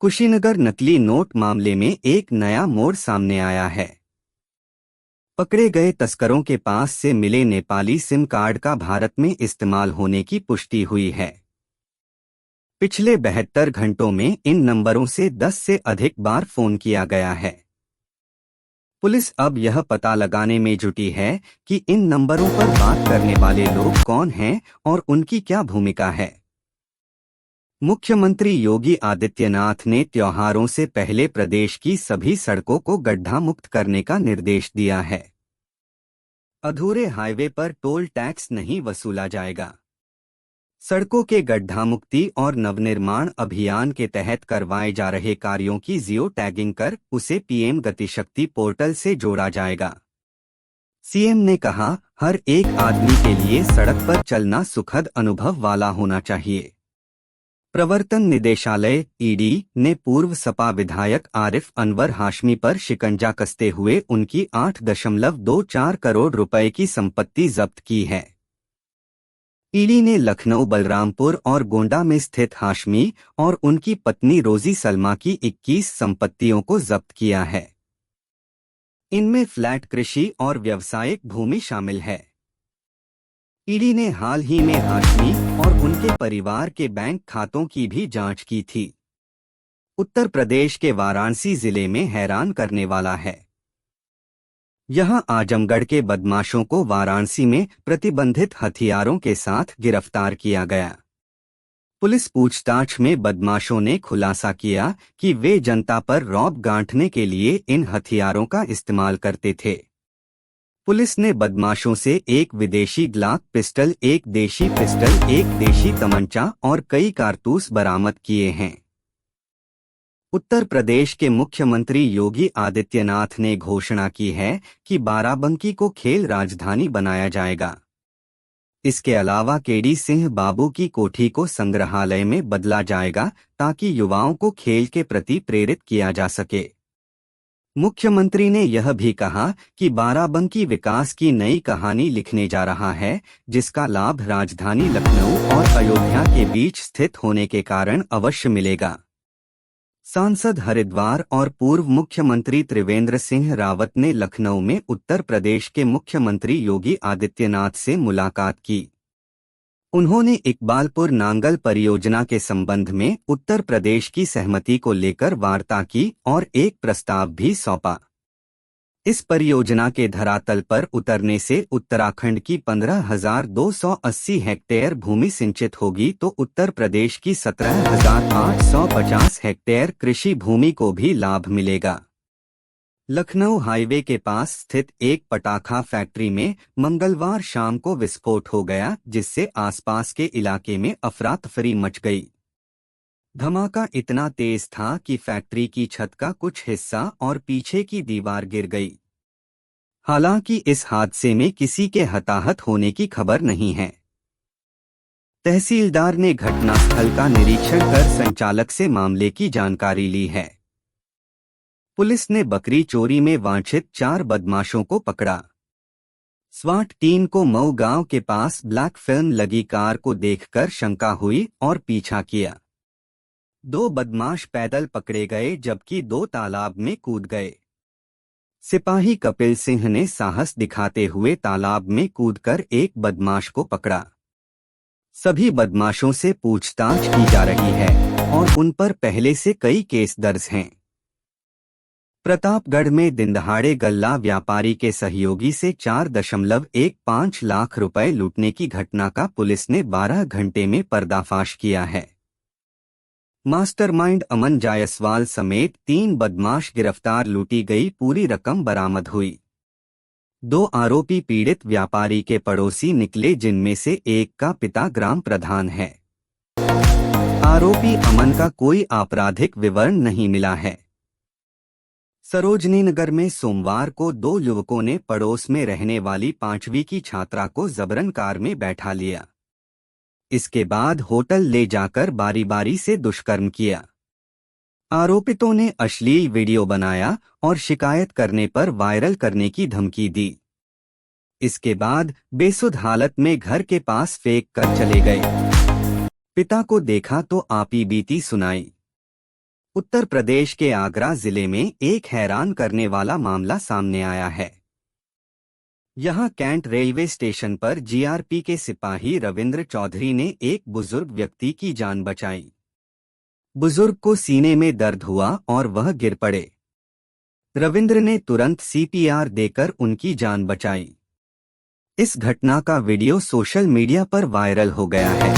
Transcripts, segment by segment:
कुशीनगर नकली नोट मामले में एक नया मोड़ सामने आया है। पकड़े गए तस्करों के पास से मिले नेपाली सिम कार्ड का भारत में इस्तेमाल होने की पुष्टि हुई है। पिछले 72 घंटों में इन नंबरों से 10 से अधिक बार फोन किया गया है। पुलिस अब यह पता लगाने में जुटी है कि इन नंबरों पर बात करने वाले लोग कौन हैं और उनकी क्या भूमिका है। मुख्यमंत्री योगी आदित्यनाथ ने त्योहारों से पहले प्रदेश की सभी सड़कों को गड्ढा मुक्त करने का निर्देश दिया है। अधूरे हाईवे पर टोल टैक्स नहीं वसूला जाएगा। सड़कों के गड्ढा मुक्ति और नवनिर्माण अभियान के तहत करवाए जा रहे कार्यों की जियो टैगिंग कर उसे पीएम गतिशक्ति पोर्टल से जोड़ा जाएगा। सीएम ने कहा, हर एक आदमी के लिए सड़क पर चलना सुखद अनुभव वाला होना चाहिए। प्रवर्तन निदेशालय ईडी ने पूर्व सपा विधायक आरिफ अनवर हाशमी पर शिकंजा कसते हुए उनकी 8.24 करोड़ रुपए की संपत्ति जब्त की है। ईडी ने लखनऊ, बलरामपुर और गोंडा में स्थित हाशमी और उनकी पत्नी रोजी सलमा की 21 संपत्तियों को जब्त किया है। इनमें फ्लैट, कृषि और व्यावसायिक भूमि शामिल है। ईडी ने हाल ही में हाशमी और उनके परिवार के बैंक खातों की भी जांच की थी। उत्तर प्रदेश के वाराणसी जिले में हैरान करने वाला है। यहां आजमगढ़ के बदमाशों को वाराणसी में प्रतिबंधित हथियारों के साथ गिरफ्तार किया गया। पुलिस पूछताछ में बदमाशों ने खुलासा किया कि वे जनता पर रौब गांठने के लिए इन हथियारों का इस्तेमाल करते थे। पुलिस ने बदमाशों से एक विदेशी ग्लाक पिस्टल, एक देशी पिस्टल, एक देशी तमंचा और कई कारतूस बरामद किए हैं। उत्तर प्रदेश के मुख्यमंत्री योगी आदित्यनाथ ने घोषणा की है कि बाराबंकी को खेल राजधानी बनाया जाएगा। इसके अलावा केडी सिंह बाबू की कोठी को संग्रहालय में बदला जाएगा ताकि युवाओं को खेल के प्रति प्रेरित किया जा सके। मुख्यमंत्री ने यह भी कहा कि बाराबंकी विकास की नई कहानी लिखने जा रहा है, जिसका लाभ राजधानी लखनऊ और अयोध्या के बीच स्थित होने के कारण अवश्य मिलेगा। सांसद हरिद्वार और पूर्व मुख्यमंत्री त्रिवेंद्र सिंह रावत ने लखनऊ में उत्तर प्रदेश के मुख्यमंत्री योगी आदित्यनाथ से मुलाकात की। उन्होंने इकबालपुर नांगल परियोजना के संबंध में उत्तर प्रदेश की सहमति को लेकर वार्ता की और एक प्रस्ताव भी सौंपा। इस परियोजना के धरातल पर उतरने से उत्तराखंड की 15,280 हेक्टेयर भूमि सिंचित होगी तो उत्तर प्रदेश की 17,850 हेक्टेयर कृषि भूमि को भी लाभ मिलेगा। लखनऊ हाईवे के पास स्थित एक पटाखा फैक्ट्री में मंगलवार शाम को विस्फोट हो गया, जिससे आसपास के इलाके में अफरा-तफरी मच गई। धमाका इतना तेज था कि फैक्ट्री की छत का कुछ हिस्सा और पीछे की दीवार गिर गई। हालांकि इस हादसे में किसी के हताहत होने की खबर नहीं है। तहसीलदार ने घटनास्थल का निरीक्षण कर संचालक से मामले की जानकारी ली है। पुलिस ने बकरी चोरी में वांछित 4 बदमाशों को पकड़ा। स्वाट टीम को मऊ गांव के पास ब्लैक फिल्म लगी कार को देखकर शंका हुई और पीछा किया। 2 बदमाश पैदल पकड़े गए जबकि 2 तालाब में कूद गए। सिपाही कपिल सिंह ने साहस दिखाते हुए तालाब में कूदकर एक बदमाश को पकड़ा। सभी बदमाशों से पूछताछ की जा रही है और उन पर पहले से कई केस दर्ज हैं। प्रतापगढ़ में दिनदहाड़े गल्ला व्यापारी के सहयोगी से 4.15 लाख रुपए लूटने की घटना का पुलिस ने 12 घंटे में पर्दाफाश किया है। मास्टरमाइंड अमन जायसवाल समेत 3 बदमाश गिरफ्तार, लूटी गई पूरी रकम बरामद हुई। 2 आरोपी पीड़ित व्यापारी के पड़ोसी निकले, जिनमें से एक का पिता ग्राम प्रधान है। आरोपी अमन का कोई आपराधिक विवरण नहीं मिला है। सरोजनीनगर में सोमवार को 2 युवकों ने पड़ोस में रहने वाली 5वीं की छात्रा को जबरन कार में बैठा लिया। इसके बाद होटल ले जाकर बारी बारी से दुष्कर्म किया। आरोपितों ने अश्लील वीडियो बनाया और शिकायत करने पर वायरल करने की धमकी दी। इसके बाद बेसुध हालत में घर के पास फेंक कर चले गए। पिता को देखा तो आपी बीती सुनाई। उत्तर प्रदेश के आगरा जिले में एक हैरान करने वाला मामला सामने आया है। यहां कैंट रेलवे स्टेशन पर जीआरपी के सिपाही रविंद्र चौधरी ने एक बुजुर्ग व्यक्ति की जान बचाई। बुजुर्ग को सीने में दर्द हुआ और वह गिर पड़े। रविंद्र ने तुरंत सीपीआर देकर उनकी जान बचाई। इस घटना का वीडियो सोशल मीडिया पर वायरल हो गया है।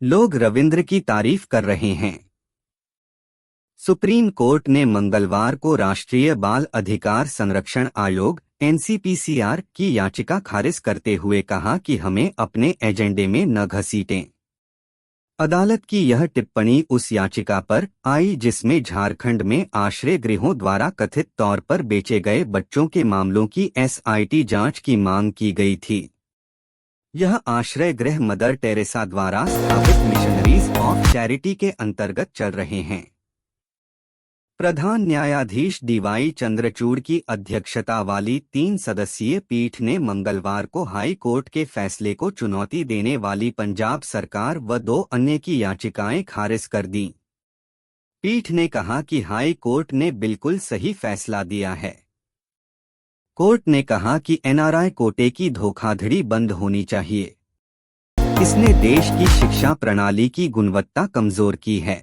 लोग रविंद्र की तारीफ कर रहे हैं। सुप्रीम कोर्ट ने मंगलवार को राष्ट्रीय बाल अधिकार संरक्षण आयोग (एनसीपीसीआर) की याचिका खारिज करते हुए कहा कि हमें अपने एजेंडे में न घसीटें। अदालत की यह टिप्पणी उस याचिका पर आई जिसमें झारखंड में आश्रय गृहों द्वारा कथित तौर पर बेचे गए बच्चों के मामलों की एसआईटी जांच की मांग की गई थी। यह आश्रय गृह मदर टेरेसा द्वारा स्थापित मिशनरीज ऑफ चैरिटी के अंतर्गत चल रहे हैं। प्रधान न्यायाधीश डीवाई चंद्रचूड़ की अध्यक्षता वाली 3 सदस्यीय पीठ ने मंगलवार को हाई कोर्ट के फैसले को चुनौती देने वाली पंजाब सरकार व 2 अन्य की याचिकाएं खारिज कर दी। पीठ ने कहा कि हाई कोर्ट ने बिल्कुल सही फैसला दिया है। कोर्ट ने कहा कि एनआरआई कोटे की धोखाधड़ी बंद होनी चाहिए। इसने देश की शिक्षा प्रणाली की गुणवत्ता कमजोर की है।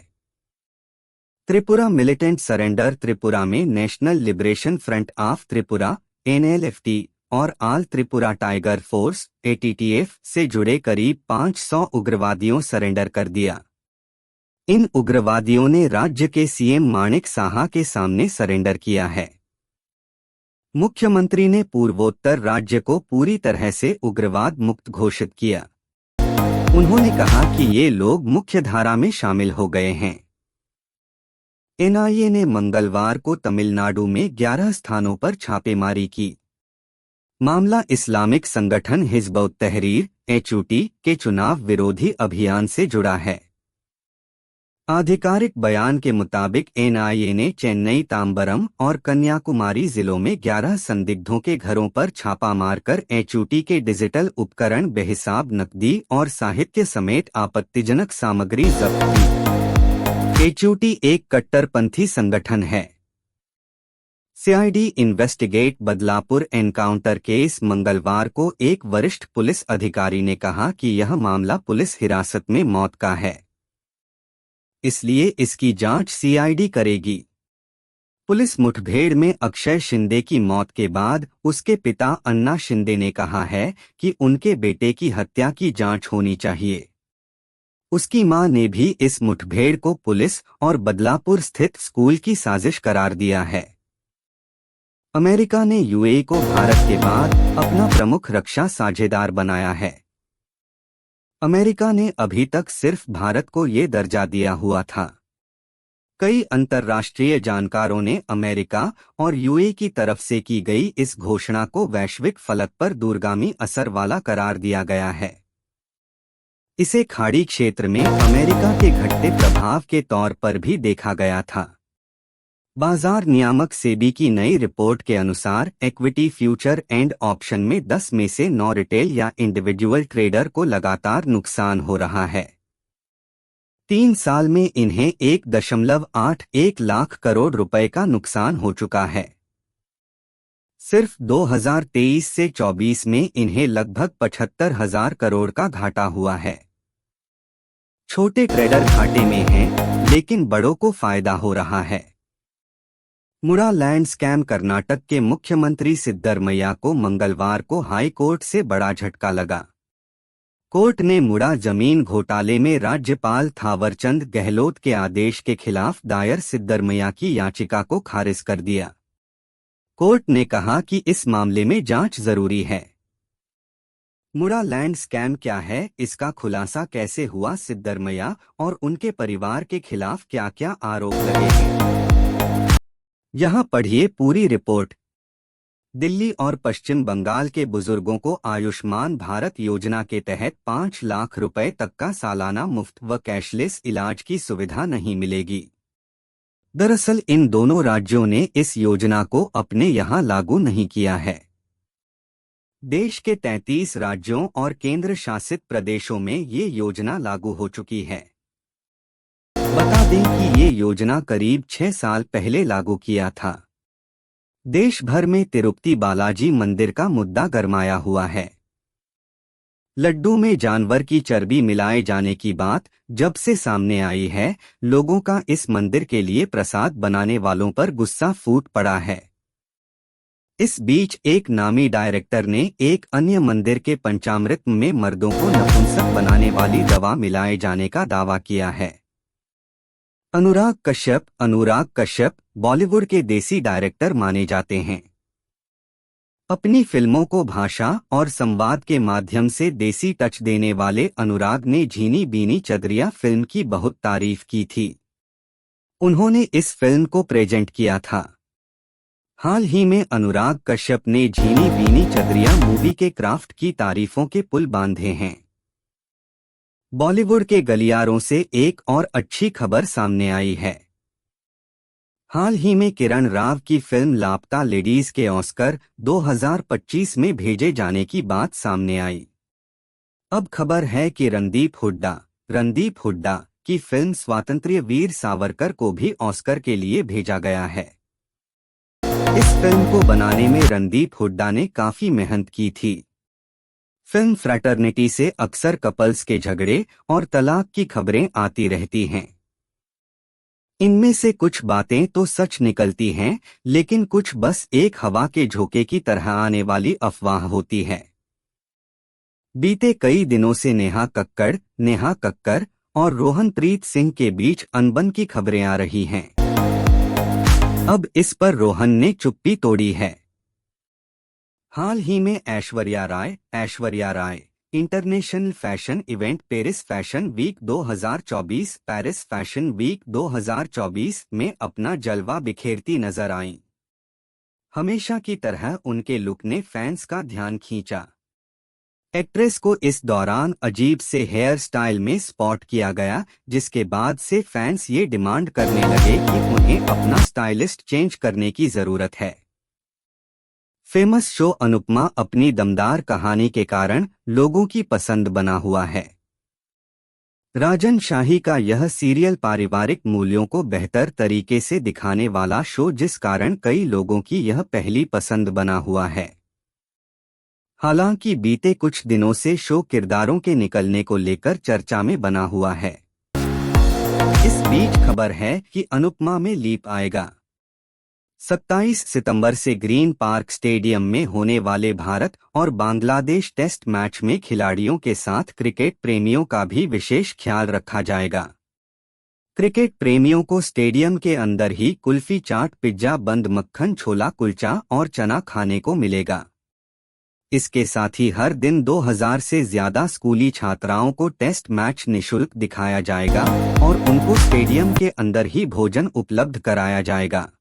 त्रिपुरा मिलिटेंट सरेंडर त्रिपुरा में national liberation front of Tripura (NLFT) और all Tripura tiger force (ATTF) से जुड़े करीब 500 उग्रवादियों सरेंडर कर दिया। इन उग्रवादियों ने राज्य के सीएम माणिक साहा के सामने सरेंडर किया है। मुख्यमंत्री ने पूर्वोत्तर राज्य को पूरी तरह से उग्रवाद मुक्त घोषित किया। उन्होंने कहा कि ये लोग मुख्यधारा में शामिल हो गए हैं। एनआईए ने मंगलवार को तमिलनाडु में 11 स्थानों पर छापेमारी की। मामला इस्लामिक संगठन हिज़्ब-उत तहरीर (HUT) के चुनाव विरोधी अभियान से जुड़ा है। आधिकारिक बयान के मुताबिक एनआईए ने चेन्नई, तांबरम और कन्याकुमारी जिलों में 11 संदिग्धों के घरों पर छापा मारकर HUT के डिजिटल उपकरण, बेहिसाब नकदी और साहित्य समेत आपत्तिजनक सामग्री जब्त की। HUT एक कट्टरपंथी संगठन है। CID investigate Badlapur encounter case मंगलवार को एक वरिष्ठ पुलिस अधिकारी ने कहा कि यह मामला पुलिस हिरासत में मौत का है, इसलिए इसकी जांच सीआईडी करेगी। पुलिस मुठभेड़ में अक्षय शिंदे की मौत के बाद उसके पिता अन्ना शिंदे ने कहा है कि उनके बेटे की हत्या की जांच होनी चाहिए। उसकी मां ने भी इस मुठभेड़ को पुलिस और बदलापुर स्थित स्कूल की साजिश करार दिया है। अमेरिका ने यूएई को भारत के बाद अपना प्रमुख रक्षा साझेदार बनाया है। अमेरिका ने अभी तक सिर्फ भारत को ये दर्जा दिया हुआ था। कई अंतर्राष्ट्रीय जानकारों ने अमेरिका और यूएई की तरफ से की गई इस घोषणा को वैश्विक फलक पर दूरगामी असर वाला करार दिया गया है। इसे खाड़ी क्षेत्र में अमेरिका के घटते प्रभाव के तौर पर भी देखा गया था। बाजार नियामक सेबी की नई रिपोर्ट के अनुसार इक्विटी फ्यूचर एंड ऑप्शन में 10 में से 9 रिटेल या इंडिविजुअल ट्रेडर को लगातार नुकसान हो रहा है। 3 साल में इन्हें 1.81 लाख करोड़ रुपए का नुकसान हो चुका है। सिर्फ 2023 से 24 में इन्हें लगभग 75,000 करोड़ का घाटा हुआ है। छोटे ट्रेडर घाटे में हैं, लेकिन बड़ों को फायदा हो रहा है। मुड़ा लैंड स्कैम कर्नाटक के मुख्यमंत्री सिद्धरमैया को मंगलवार को हाई कोर्ट से बड़ा झटका लगा। कोर्ट ने मुड़ा जमीन घोटाले में राज्यपाल थावरचंद गहलोत के आदेश के खिलाफ दायर सिद्धरमैया की याचिका को खारिज कर दिया। कोर्ट ने कहा कि इस मामले में जांच जरूरी है। मुड़ा लैंड स्कैम क्या है, इसका खुलासा कैसे हुआ, सिद्धरमैया और उनके परिवार के खिलाफ क्या-क्या आरोप लगे हैं, यहाँ पढ़िए पूरी रिपोर्ट। दिल्ली और पश्चिम बंगाल के बुजुर्गों को आयुष्मान भारत योजना के तहत 5 लाख रुपए तक का सालाना मुफ्त व कैशलेस इलाज की सुविधा नहीं मिलेगी। दरअसल इन दोनों राज्यों ने इस योजना को अपने यहाँ लागू नहीं किया है। देश के 33 राज्यों और केंद्र शासित प्रदेशों में ये योजना लागू हो चुकी है। बता दें कि ये योजना करीब 6 साल पहले लागू किया था। देश भर में तिरुपति बालाजी मंदिर का मुद्दा गरमाया हुआ है। लड्डू में जानवर की चर्बी मिलाए जाने की बात जब से सामने आई है, लोगों का इस मंदिर के लिए प्रसाद बनाने वालों पर गुस्सा फूट पड़ा है। इस बीच एक नामी डायरेक्टर ने एक अन्य मंदिर के पंचामृत में मर्दों को नपुंसक बनाने वाली दवा मिलाए जाने का दावा किया है। अनुराग कश्यप बॉलीवुड के देसी डायरेक्टर माने जाते हैं। अपनी फिल्मों को भाषा और संवाद के माध्यम से देसी टच देने वाले अनुराग ने झीनी बीनी चदरिया फिल्म की बहुत तारीफ की थी। उन्होंने इस फिल्म को प्रेजेंट किया था। हाल ही में अनुराग कश्यप ने झीनी बीनी चदरिया मूवी के क्राफ्ट की तारीफों के पुल बांधे हैं। बॉलीवुड के गलियारों से एक और अच्छी खबर सामने आई है। हाल ही में किरण राव की फिल्म लापता लेडीज के ऑस्कर 2025 में भेजे जाने की बात सामने आई। अब खबर है कि रणदीप हुड्डा की फिल्म स्वातंत्र्य वीर सावरकर को भी ऑस्कर के लिए भेजा गया है। इस फिल्म को बनाने में रणदीप हुड्डा ने काफी मेहनत की थी। फिल्म फ्रैटर्निटी से अक्सर कपल्स के झगड़े और तलाक की खबरें आती रहती हैं। इनमें से कुछ बातें तो सच निकलती हैं, लेकिन कुछ बस एक हवा के झोंके की तरह आने वाली अफवाह होती है। बीते कई दिनों से नेहा कक्कड़ और रोहनप्रीत सिंह के बीच अनबन की खबरें आ रही हैं। अब इस पर रोहन ने चुप्पी तोड़ी है। हाल ही में Aishwarya Rai international fashion event Paris fashion week 2024 में अपना जलवा बिखेरती नजर आईं। हमेशा की तरह उनके लुक ने फैंस का ध्यान खींचा। एक्ट्रेस को इस दौरान अजीब से हेयर स्टाइल में स्पॉट किया गया, जिसके बाद से फैंस ये डिमांड करने लगे कि उन्हें अपना स्टाइलिस्ट चेंज करने की जरूरत है। फेमस शो अनुपमा अपनी दमदार कहानी के कारण लोगों की पसंद बना हुआ है। राजन शाही का यह सीरियल पारिवारिक मूल्यों को बेहतर तरीके से दिखाने वाला शो, जिस कारण कई लोगों की यह पहली पसंद बना हुआ है। हालांकि बीते कुछ दिनों से शो किरदारों के निकलने को लेकर चर्चा में बना हुआ है। इस बीच खबर है कि अनुपमा में लीप आएगा। 27 सितंबर से ग्रीन पार्क स्टेडियम में होने वाले भारत और बांग्लादेश टेस्ट मैच में खिलाड़ियों के साथ क्रिकेट प्रेमियों का भी विशेष ख्याल रखा जाएगा। क्रिकेट प्रेमियों को स्टेडियम के अंदर ही कुल्फी, चाट, पिज्जा, बंद मक्खन, छोला कुलचा और चना खाने को मिलेगा। इसके साथ ही हर दिन 2000 से ज्यादा स्कूली छात्राओं को टेस्ट मैच निशुल्क दिखाया जाएगा और उनको स्टेडियम के अंदर ही भोजन उपलब्ध कराया जाएगा।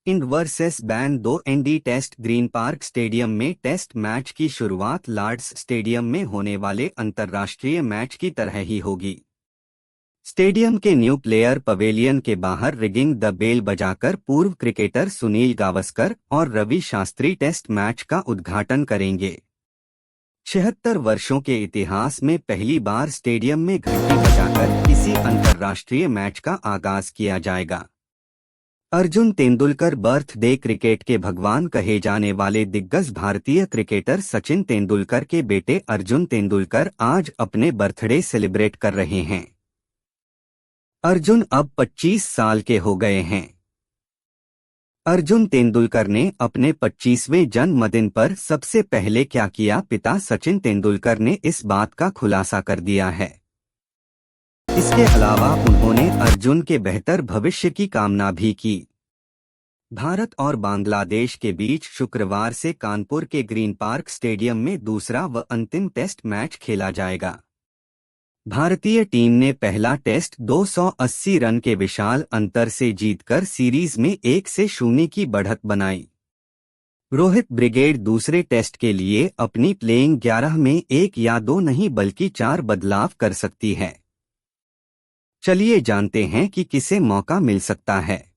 Ind versus Ban 2 test green park stadium में टेस्ट मैच की शुरुआत लॉर्ड्स स्टेडियम में होने वाले अंतर्राष्ट्रीय मैच की तरह ही होगी। स्टेडियम के न्यू प्लेयर पवेलियन के बाहर रिगिंग द बेल बजाकर पूर्व क्रिकेटर सुनील गावस्कर और रवि शास्त्री टेस्ट मैच का उद्घाटन करेंगे। 76 वर्षों के इतिहास में पहली बार स्टेडियम में घंटी बजाकर किसी अंतर्राष्ट्रीय मैच का आगाज किया जाएगा। अर्जुन तेंदुलकर बर्थडे क्रिकेट के भगवान कहे जाने वाले दिग्गज भारतीय क्रिकेटर सचिन तेंदुलकर के बेटे अर्जुन तेंदुलकर आज अपने बर्थडे सेलिब्रेट कर रहे हैं। अर्जुन अब 25 साल के हो गए हैं। अर्जुन तेंदुलकर ने अपने 25वें जन्मदिन पर सबसे पहले क्या किया, पिता सचिन तेंदुलकर ने इस बात का खुलासा कर दिया है। इसके अलावा उन्होंने अर्जुन के बेहतर भविष्य की कामना भी की। भारत और बांग्लादेश के बीच शुक्रवार से कानपुर के ग्रीन पार्क स्टेडियम में दूसरा व अंतिम टेस्ट मैच खेला जाएगा। भारतीय टीम ने पहला टेस्ट 280 रन के विशाल अंतर से जीतकर सीरीज में 1-0 की बढ़त बनाई। रोहित ब्रिगेड दूसरे टेस्ट के लिए अपनी प्लेइंग 11 में 1 या 2 नहीं बल्कि 4 बदलाव कर सकती है। चलिए जानते हैं कि किसे मौका मिल सकता है।